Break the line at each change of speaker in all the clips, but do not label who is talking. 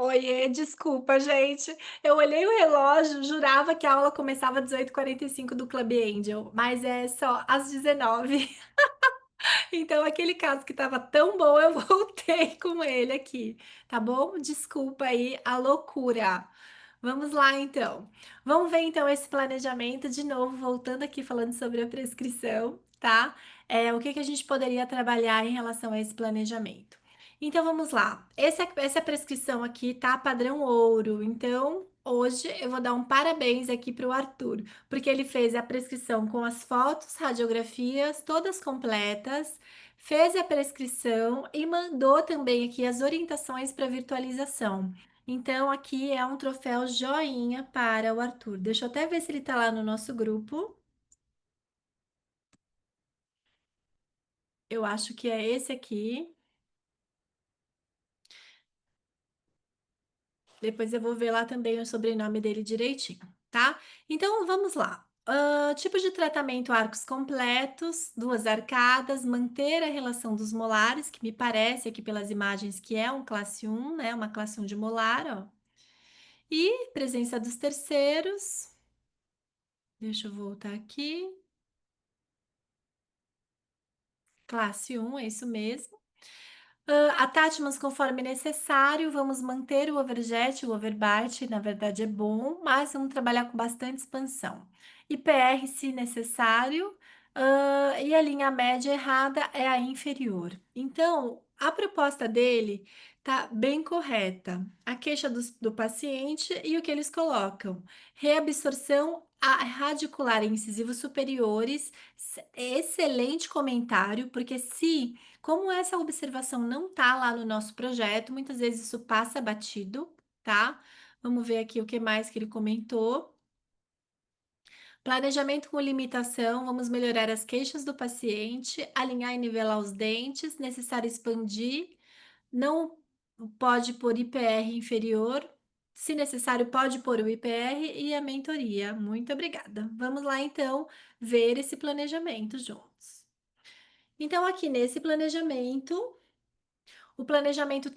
Oiê, desculpa, gente. Eu olhei o relógio, jurava que a aula começava às 18h45 do Club Angel, mas é só às 19. Então, aquele caso que estava tão bom, eu voltei com ele aqui, tá bom? Desculpa aí a loucura. Vamos lá, então. Vamos ver, então, esse planejamento de novo, voltando aqui falando sobre a prescrição, tá? O que que a gente poderia trabalhar em relação a esse planejamento? Então, vamos lá. Essa prescrição aqui tá padrão ouro. Então, hoje eu vou dar um parabéns aqui para o Arthur, porque ele fez a prescrição com as fotos, radiografias, todas completas, fez a prescrição e mandou também aqui as orientações para virtualização. Então, aqui é um troféu joinha para o Arthur. Deixa eu até ver se ele está lá no nosso grupo. Eu acho que é esse aqui. Depois eu vou ver lá também o sobrenome dele direitinho, tá? Então, vamos lá. Tipo de tratamento: arcos completos, duas arcadas, manter a relação dos molares, que me parece aqui pelas imagens que é um classe 1, né? Uma classe 1 de molar, ó. E presença dos terceiros. Deixa eu voltar aqui. Classe 1, é isso mesmo. Attachments conforme necessário, vamos manter o overjet, o overbite, na verdade é bom, mas vamos trabalhar com bastante expansão. IPR se necessário, e a linha média errada é a inferior. Então, a proposta dele tá bem correta. A queixa do paciente e o que eles colocam. Reabsorção radicular e incisivo superiores, excelente comentário, porque se como essa observação não tá lá no nosso projeto, muitas vezes isso passa batido, tá? Vamos ver aqui o que mais que ele comentou. Planejamento com limitação, vamos melhorar as queixas do paciente, alinhar e nivelar os dentes, necessário expandir, não pode pôr IPR inferior, se necessário pode pôr o IPR e a mentoria. Muito obrigada. Vamos lá então ver esse planejamento juntos. Então, aqui nesse planejamento, o planejamento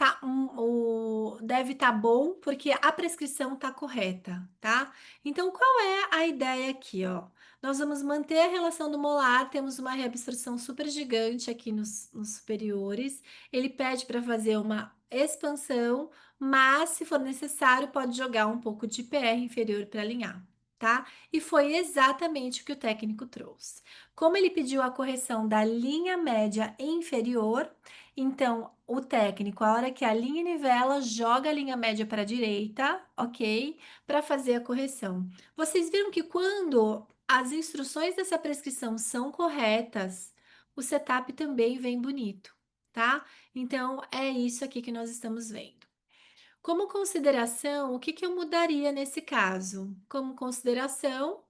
deve estar bom porque a prescrição está correta, tá? Então, qual é a ideia aqui, ó? Nós vamos manter a relação do molar, temos uma reabsorção super gigante aqui nos superiores. Ele pede para fazer uma expansão, mas se for necessário, pode jogar um pouco de PR inferior para alinhar, tá? E foi exatamente o que o técnico trouxe. Como ele pediu a correção da linha média inferior, então, o técnico, a hora que a linha nivela, joga a linha média para a direita, ok? Para fazer a correção. Vocês viram que quando as instruções dessa prescrição são corretas, o setup também vem bonito, tá? Então, é isso aqui que nós estamos vendo. Como consideração, o que que eu mudaria nesse caso? Como consideração,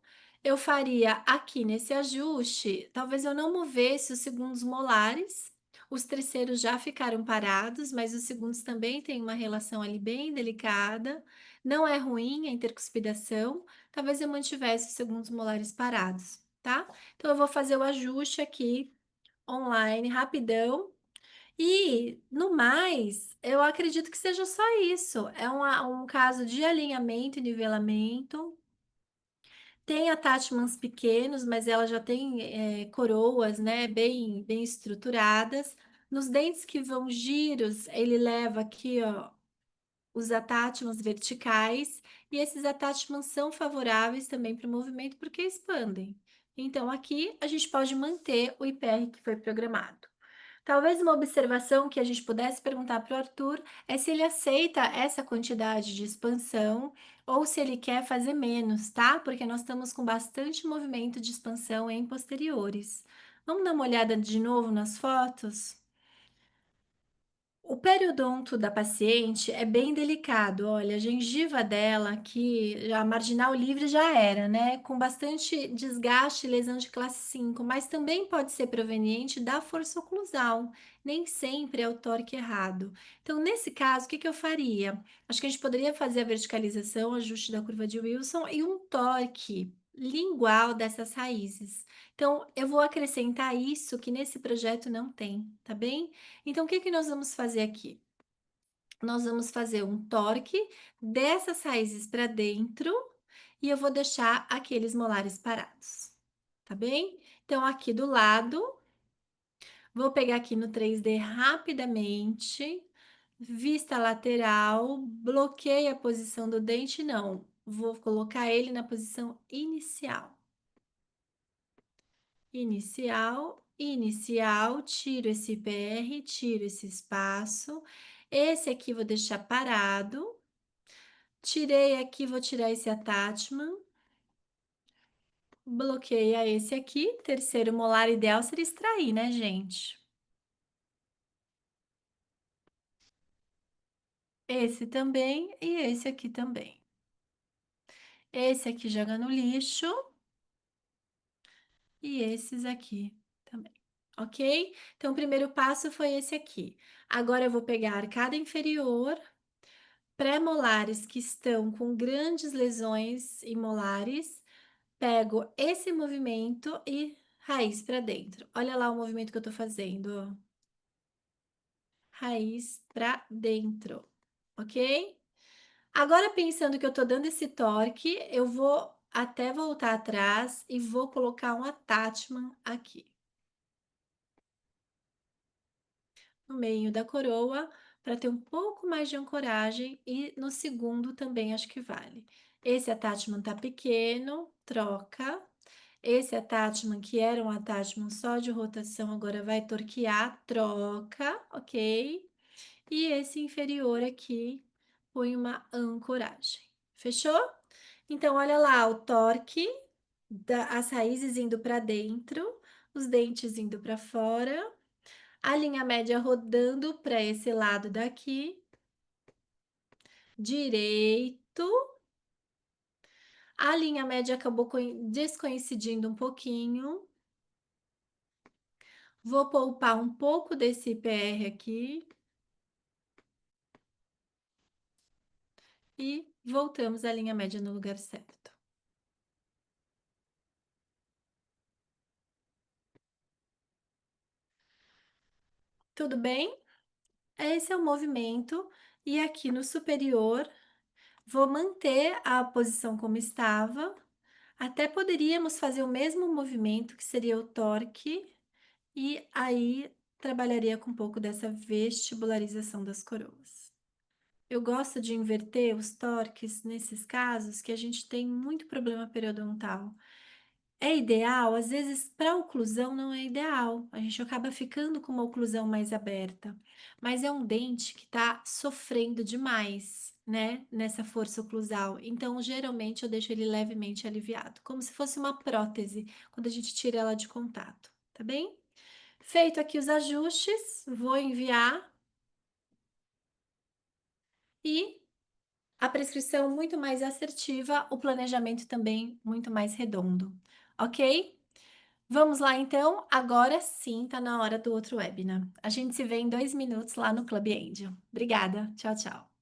eu faria aqui nesse ajuste, talvez eu não movesse os segundos molares, os terceiros já ficaram parados, mas os segundos também têm uma relação ali bem delicada, não é ruim a intercuspidação, talvez eu mantivesse os segundos molares parados, tá? Então eu vou fazer o ajuste aqui online rapidão. E, no mais, eu acredito que seja só isso. É um caso de alinhamento e nivelamento. Tem attachments pequenos, mas ela já tem coroas, né, bem estruturadas. Nos dentes que vão giros, ele leva aqui, ó, os attachments verticais. E esses attachments são favoráveis também para o movimento porque expandem. Então, aqui a gente pode manter o IPR que foi programado. Talvez uma observação que a gente pudesse perguntar para o Arthur é se ele aceita essa quantidade de expansão ou se ele quer fazer menos, tá? Porque nós estamos com bastante movimento de expansão em posteriores. Vamos dar uma olhada de novo nas fotos? O periodonto da paciente é bem delicado. Olha, a gengiva dela aqui, a marginal livre já era, né? Com bastante desgaste e lesão de classe 5, mas também pode ser proveniente da força oclusal. Nem sempre é o torque errado. Então, nesse caso, o que que eu faria? Acho que a gente poderia fazer a verticalização, ajuste da curva de Wilson e um torque lingual dessas raízes. Então, eu vou acrescentar isso que nesse projeto não tem, tá bem? Então, o que que nós vamos fazer aqui? nós vamos fazer um torque dessas raízes para dentro e eu vou deixar aqueles molares parados, tá bem? Então, aqui do lado, vou pegar aqui no 3D rapidamente, vista lateral, bloqueia a posição do dente, não, vou colocar ele na posição inicial. Inicial, tiro esse PR, tiro esse espaço. Esse aqui vou deixar parado. Tirei aqui, vou tirar esse attachment. Bloqueia esse aqui. Terceiro molar ideal seria extrair, né, gente? Esse também e esse aqui também. Esse aqui joga no lixo e esses aqui também. Ok? Então, o primeiro passo foi esse aqui. Agora, eu vou pegar a arcada inferior, pré-molares que estão com grandes lesões em molares, pego esse movimento e raiz para dentro. Olha lá o movimento que eu tô fazendo, ó. Raiz para dentro, ok? Agora, pensando que eu tô dando esse torque, eu vou até voltar atrás e vou colocar um attachment aqui no meio da coroa para ter um pouco mais de ancoragem e no segundo também acho que vale. Esse attachment tá pequeno, troca. Esse attachment, que era um attachment só de rotação, agora vai torquear, troca, ok? E esse inferior aqui, põe uma ancoragem. Fechou? Então, olha lá o torque, as raízes indo para dentro, os dentes indo para fora, a linha média rodando para esse lado daqui, direito. A linha média acabou descoincidindo um pouquinho. Vou poupar um pouco desse PR aqui. E voltamos à linha média no lugar certo. Tudo bem? Esse é o movimento. E aqui no superior, vou manter a posição como estava. Até poderíamos fazer o mesmo movimento, que seria o torque. E aí, trabalharia com um pouco dessa vestibularização das coroas. Eu gosto de inverter os torques nesses casos que a gente tem muito problema periodontal. É ideal, às vezes para oclusão não é ideal, a gente acaba ficando com uma oclusão mais aberta, mas é um dente que está sofrendo demais, né, nessa força oclusal, então geralmente eu deixo ele levemente aliviado, como se fosse uma prótese, quando a gente tira ela de contato, tá bem? Feito aqui os ajustes, vou enviar e a prescrição muito mais assertiva, o planejamento também muito mais redondo, ok? Vamos lá, então. Agora sim, tá na hora do outro webinar. A gente se vê em 2 minutos lá no Club Angel. Obrigada. Tchau, tchau.